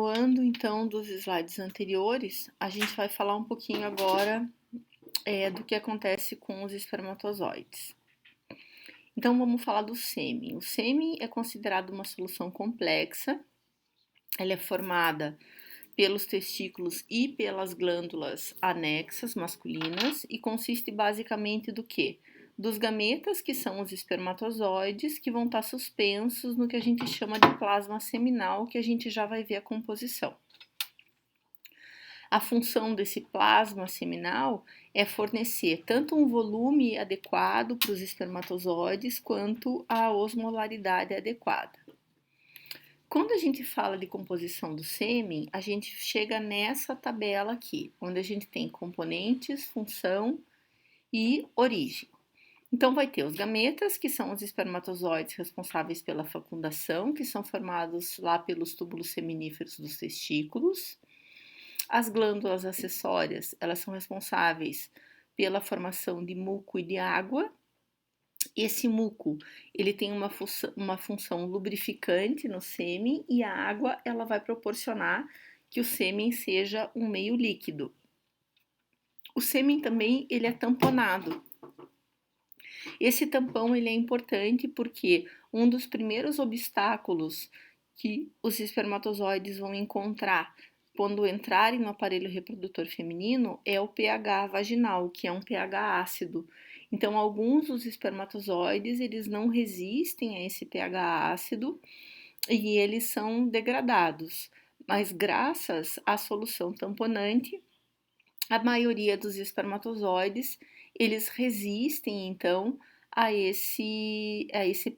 Continuando então dos slides anteriores, a gente vai falar um pouquinho agora do que acontece com os espermatozoides. Então vamos falar do sêmen. O sêmen é considerado uma solução complexa, ela é formada pelos testículos e pelas glândulas anexas masculinas e consiste basicamente do quê? Dos gametas, que são os espermatozoides, que vão estar suspensos no que a gente chama de plasma seminal, que a gente já vai ver a composição. A função desse plasma seminal é fornecer tanto um volume adequado para os espermatozoides quanto a osmolaridade adequada. Quando a gente fala de composição do sêmen, a gente chega nessa tabela aqui, onde a gente tem componentes, função e origem. Então, vai ter os gametas, que são os espermatozoides responsáveis pela fecundação, que são formados lá pelos túbulos seminíferos dos testículos. As glândulas acessórias, elas são responsáveis pela formação de muco e de água. Esse muco, ele tem uma função lubrificante no sêmen e a água, ela vai proporcionar que o sêmen seja um meio líquido. O sêmen também, ele é tamponado. Esse tampão, ele é importante porque um dos primeiros obstáculos que os espermatozoides vão encontrar quando entrarem no aparelho reprodutor feminino é o pH vaginal, que é um pH ácido. Então, alguns dos espermatozoides, eles não resistem a esse pH ácido e eles são degradados. Mas graças à solução tamponante, a maioria dos espermatozoides, eles resistem, então, a esse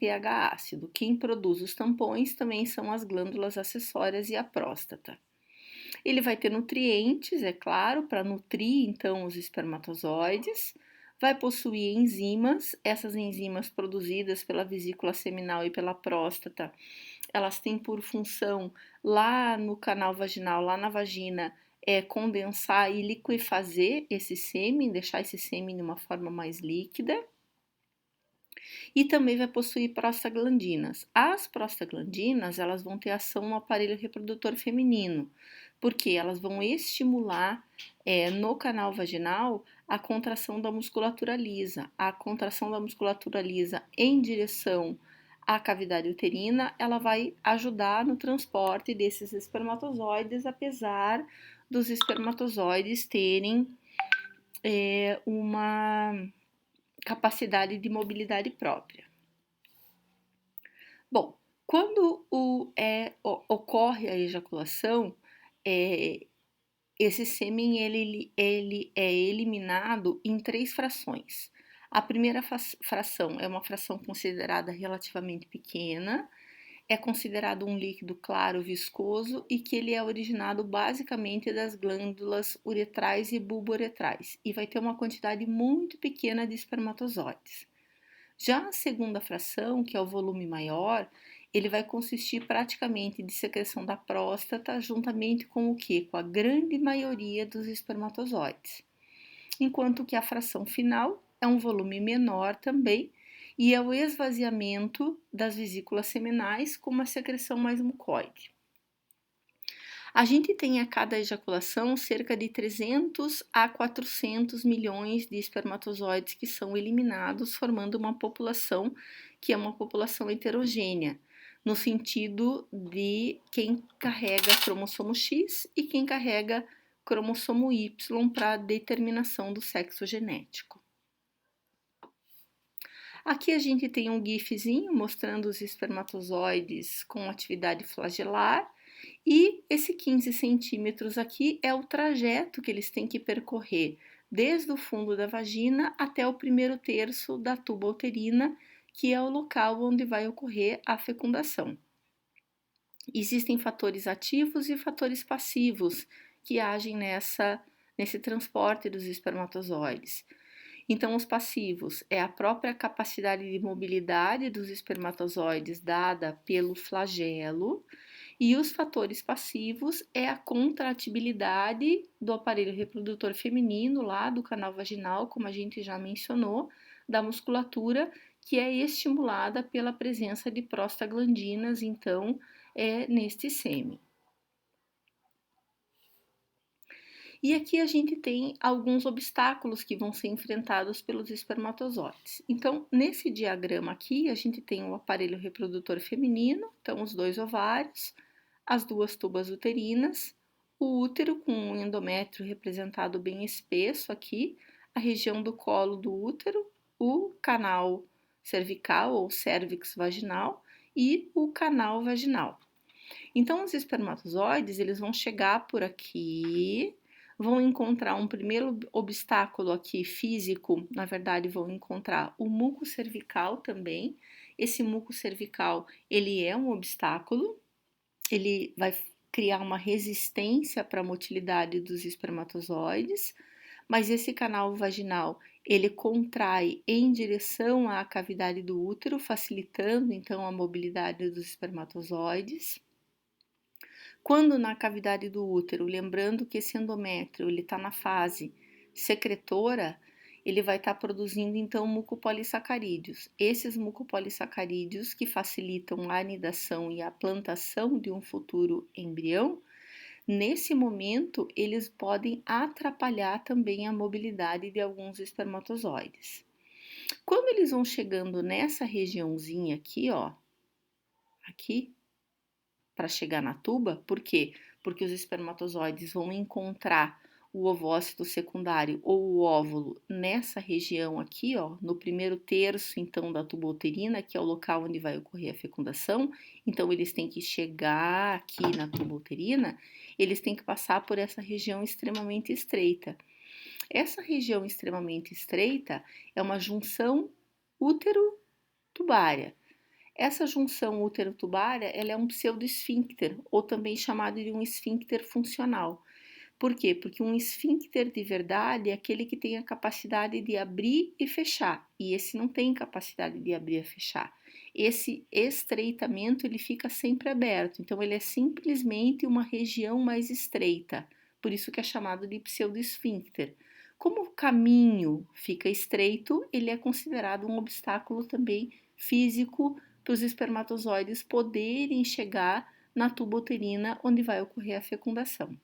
pH ácido. Quem produz os tampões também são as glândulas acessórias e a próstata. Ele vai ter nutrientes, é claro, para nutrir então os espermatozoides, vai possuir enzimas, essas enzimas produzidas pela vesícula seminal e pela próstata, elas têm por função lá no canal vaginal, lá na vagina, condensar e liquefazer esse sêmen, deixar esse sêmen de uma forma mais líquida. E também vai possuir prostaglandinas. As prostaglandinas, elas vão ter ação no aparelho reprodutor feminino, porque elas vão estimular no canal vaginal a contração da musculatura lisa. A contração da musculatura lisa em direção à cavidade uterina, ela vai ajudar no transporte desses espermatozoides, apesar dos espermatozoides terem uma capacidade de mobilidade própria. Bom, quando ocorre a ejaculação, esse sêmen ele é eliminado em 3 frações. A primeira fração é uma fração considerada relativamente pequena, é considerado um líquido claro, viscoso e que ele é originado basicamente das glândulas uretrais e bulbouretrais e vai ter uma quantidade muito pequena de espermatozoides. Já a segunda fração, que é o volume maior, ele vai consistir praticamente de secreção da próstata, juntamente com o quê? Com a grande maioria dos espermatozoides. Enquanto que a fração final é um volume menor também, e é o esvaziamento das vesículas seminais com uma secreção mais mucoide. A gente tem a cada ejaculação cerca de 300 a 400 milhões de espermatozoides que são eliminados, formando uma população que é uma população heterogênea, no sentido de quem carrega cromossomo X e quem carrega cromossomo Y para determinação do sexo genético. Aqui a gente tem um gifzinho mostrando os espermatozoides com atividade flagelar e esse 15 centímetros aqui é o trajeto que eles têm que percorrer desde o fundo da vagina até o primeiro terço da tuba uterina, que é o local onde vai ocorrer a fecundação. Existem fatores ativos e fatores passivos que agem nesse transporte dos espermatozoides. Então, os passivos é a própria capacidade de mobilidade dos espermatozoides dada pelo flagelo, e os fatores passivos é a contratibilidade do aparelho reprodutor feminino, lá do canal vaginal, como a gente já mencionou, da musculatura, que é estimulada pela presença de prostaglandinas, então, neste sêmen. E aqui a gente tem alguns obstáculos que vão ser enfrentados pelos espermatozoides. Então, nesse diagrama aqui, a gente tem o aparelho reprodutor feminino, então os dois ovários, as duas tubas uterinas, o útero com um endométrio representado bem espesso aqui, a região do colo do útero, o canal cervical ou cérvix vaginal e o canal vaginal. Então, os espermatozoides, eles vão chegar por aqui, vão encontrar um primeiro obstáculo aqui físico, na verdade, vão encontrar o muco cervical também. Esse muco cervical, ele é um obstáculo, ele vai criar uma resistência para a motilidade dos espermatozoides, mas esse canal vaginal, ele contrai em direção à cavidade do útero, facilitando então a mobilidade dos espermatozoides. Quando na cavidade do útero, lembrando que esse endométrio ele está na fase secretora, ele vai estar produzindo então mucopolissacarídeos. Esses mucopolissacarídeos que facilitam a anidação e a plantação de um futuro embrião, nesse momento eles podem atrapalhar também a mobilidade de alguns espermatozoides. Quando eles vão chegando nessa regiãozinha aqui, ó, aqui, para chegar na tuba, por quê? Porque os espermatozoides vão encontrar o ovócito secundário ou o óvulo nessa região aqui, ó, no primeiro terço então da tuba uterina, que é o local onde vai ocorrer a fecundação. Então eles têm que chegar aqui na tuba uterina, eles têm que passar por essa região extremamente estreita. Essa região extremamente estreita é uma junção útero-tubária. Essa junção útero-tubária, ela é um pseudoesfíncter, ou também chamado de um esfíncter funcional. Por quê? Porque um esfíncter de verdade é aquele que tem a capacidade de abrir e fechar, e esse não tem capacidade de abrir e fechar. Esse estreitamento, ele fica sempre aberto, então ele é simplesmente uma região mais estreita, por isso que é chamado de pseudoesfíncter. Como o caminho fica estreito, ele é considerado um obstáculo também físico para os espermatozoides poderem chegar na tuba uterina onde vai ocorrer a fecundação.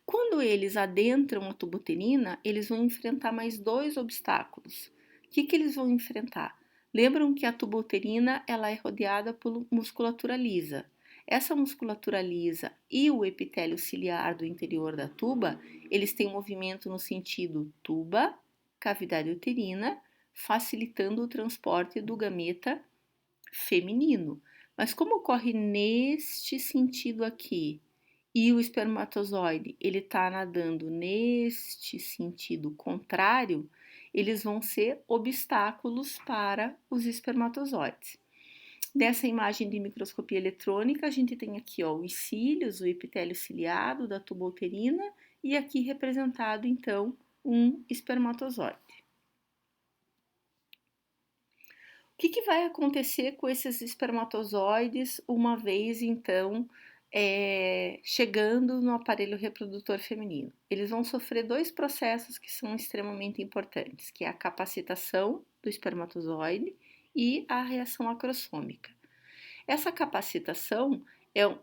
Quando eles adentram a tuba uterina, eles vão enfrentar mais dois obstáculos. O que eles vão enfrentar? Lembram que a tuba uterina ela é rodeada por musculatura lisa. Essa musculatura lisa e o epitélio ciliar do interior da tuba, eles têm movimento no sentido tuba, cavidade uterina, facilitando o transporte do gameta feminino. Mas como ocorre neste sentido aqui e o espermatozoide ele está nadando neste sentido contrário, eles vão ser obstáculos para os espermatozoides. Nessa imagem de microscopia eletrônica, a gente tem aqui ó, os cílios, o epitélio ciliado da tuba uterina e aqui representado então um espermatozoide. O que vai acontecer com esses espermatozoides uma vez, então, chegando no aparelho reprodutor feminino? Eles vão sofrer dois processos que são extremamente importantes, que é a capacitação do espermatozoide e a reação acrossômica. Essa capacitação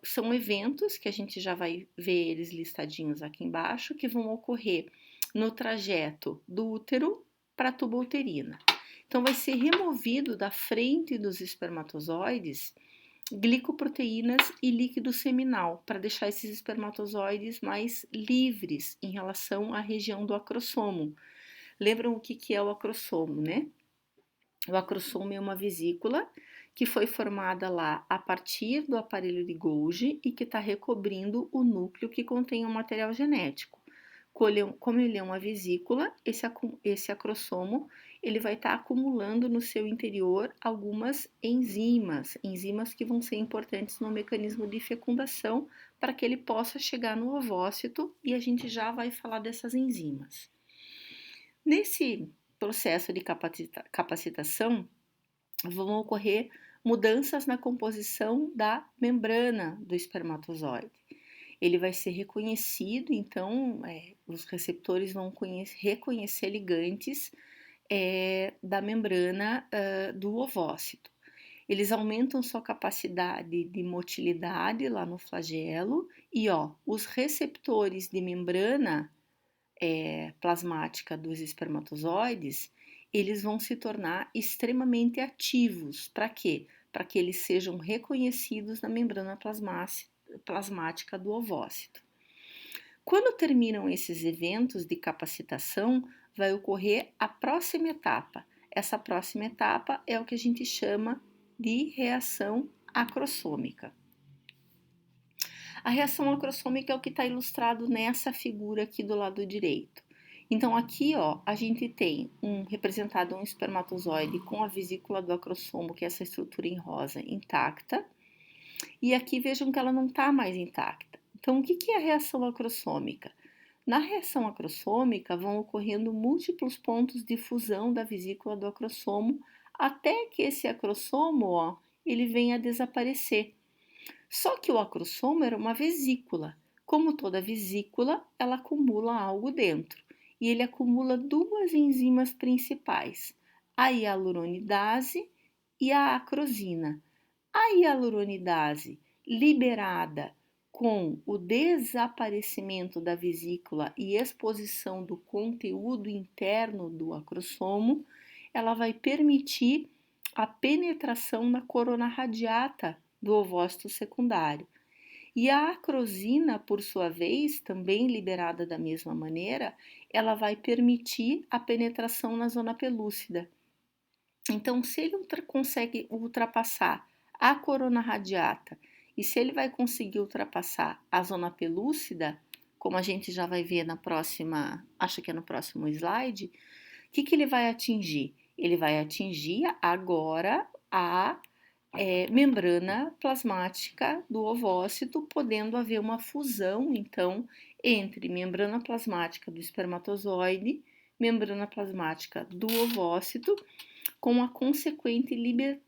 são eventos que a gente já vai ver eles listadinhos aqui embaixo, que vão ocorrer no trajeto do útero para a tuba uterina. Então, vai ser removido da frente dos espermatozoides glicoproteínas e líquido seminal para deixar esses espermatozoides mais livres em relação à região do acrossomo. Lembram o que é o acrossomo, né? O acrossomo é uma vesícula que foi formada lá a partir do aparelho de Golgi e que está recobrindo o núcleo que contém o material genético. Como ele é uma vesícula, esse acrossomo ele vai estar acumulando no seu interior algumas enzimas que vão ser importantes no mecanismo de fecundação para que ele possa chegar no ovócito e a gente já vai falar dessas enzimas. Nesse processo de capacitação, vão ocorrer mudanças na composição da membrana do espermatozoide. Ele vai ser reconhecido, então, os receptores vão reconhecer ligantes da membrana do ovócito. Eles aumentam sua capacidade de motilidade lá no flagelo e, ó, os receptores de membrana plasmática dos espermatozoides, eles vão se tornar extremamente ativos. Para quê? Para que eles sejam reconhecidos na membrana plasmática do ovócito. Quando terminam esses eventos de capacitação, vai ocorrer a próxima etapa. Essa próxima etapa é o que a gente chama de reação acrossômica. A reação acrossômica é o que está ilustrado nessa figura aqui do lado direito. Então aqui, ó, a gente tem representado um espermatozoide com a vesícula do acrossomo, que é essa estrutura em rosa, intacta. E aqui vejam que ela não está mais intacta. Então, o que é a reação acrossômica? Na reação acrossômica vão ocorrendo múltiplos pontos de fusão da vesícula do acrossomo até que esse acrossomo, ó, ele venha a desaparecer. Só que o acrossomo era uma vesícula. Como toda vesícula, ela acumula algo dentro. E ele acumula duas enzimas principais, a hialuronidase e a acrosina. A hialuronidase, liberada com o desaparecimento da vesícula e exposição do conteúdo interno do acrossomo, ela vai permitir a penetração na corona radiata do ovócito secundário. E a acrosina, por sua vez, também liberada da mesma maneira, ela vai permitir a penetração na zona pelúcida. Então, se ele consegue ultrapassar a corona radiata e se ele vai conseguir ultrapassar a zona pelúcida, como a gente já vai ver na próxima, acho que é no próximo slide, o que ele vai atingir? Ele vai atingir agora a membrana plasmática do ovócito, podendo haver uma fusão, então, entre membrana plasmática do espermatozoide, membrana plasmática do ovócito, com a consequente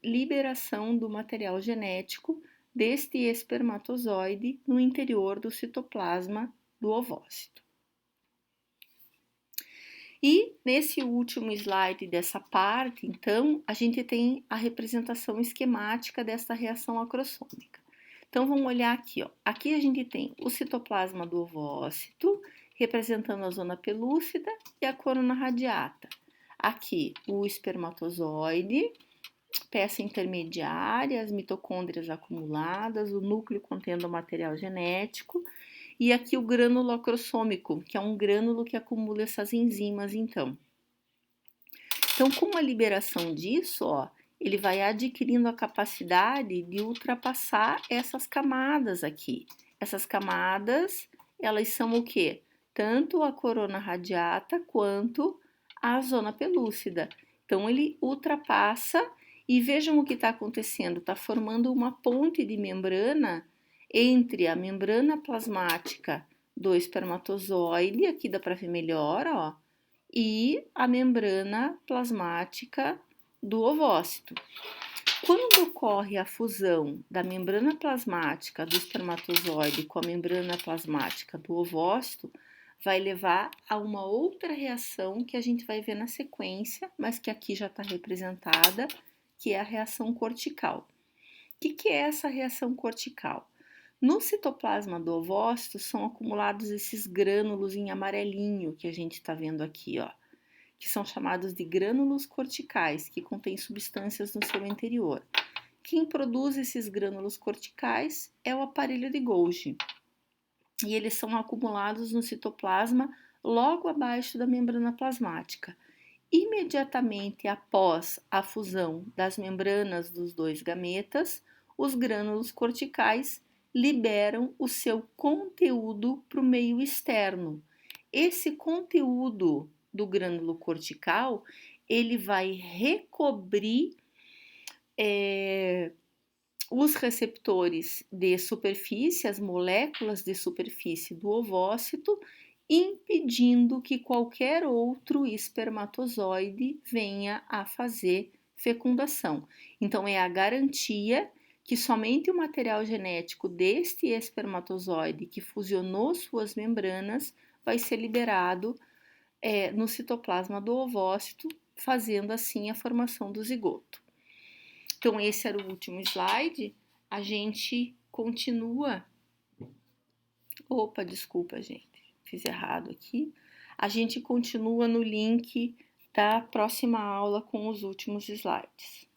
liberação do material genético deste espermatozoide no interior do citoplasma do ovócito. E nesse último slide dessa parte, então, a gente tem a representação esquemática dessa reação acrossômica. Então, vamos olhar aqui, ó. Aqui a gente tem o citoplasma do ovócito, representando a zona pelúcida e a corona radiata. Aqui, o espermatozoide, peça intermediária, as mitocôndrias acumuladas, o núcleo contendo o material genético, e aqui o grânulo acrossômico, que é um grânulo que acumula essas enzimas, então. Então, com a liberação disso, ó, ele vai adquirindo a capacidade de ultrapassar essas camadas aqui. Essas camadas, elas são o quê? Tanto a corona radiata quanto a zona pelúcida. Então, ele ultrapassa e vejam o que está acontecendo. Está formando uma ponte de membrana entre a membrana plasmática do espermatozoide, aqui dá para ver melhor, ó, e a membrana plasmática do ovócito. Quando ocorre a fusão da membrana plasmática do espermatozoide com a membrana plasmática do ovócito, vai levar a uma outra reação que a gente vai ver na sequência, mas que aqui já está representada, que é a reação cortical. O que é essa reação cortical? No citoplasma do ovócito são acumulados esses grânulos em amarelinho que a gente está vendo aqui, ó, que são chamados de grânulos corticais, que contêm substâncias no seu interior. Quem produz esses grânulos corticais é o aparelho de Golgi. E eles são acumulados no citoplasma logo abaixo da membrana plasmática. Imediatamente após a fusão das membranas dos dois gametas, os grânulos corticais liberam o seu conteúdo para o meio externo. Esse conteúdo do grânulo cortical, ele vai recobrir os receptores de superfície, as moléculas de superfície do ovócito, impedindo que qualquer outro espermatozoide venha a fazer fecundação. Então, é a garantia que somente o material genético deste espermatozoide que fusionou suas membranas vai ser liberado no citoplasma do ovócito, fazendo assim a formação do zigoto. Então, esse era o último slide. A gente continua. Opa, desculpa, gente. Fiz errado aqui. A gente continua no link da próxima aula com os últimos slides.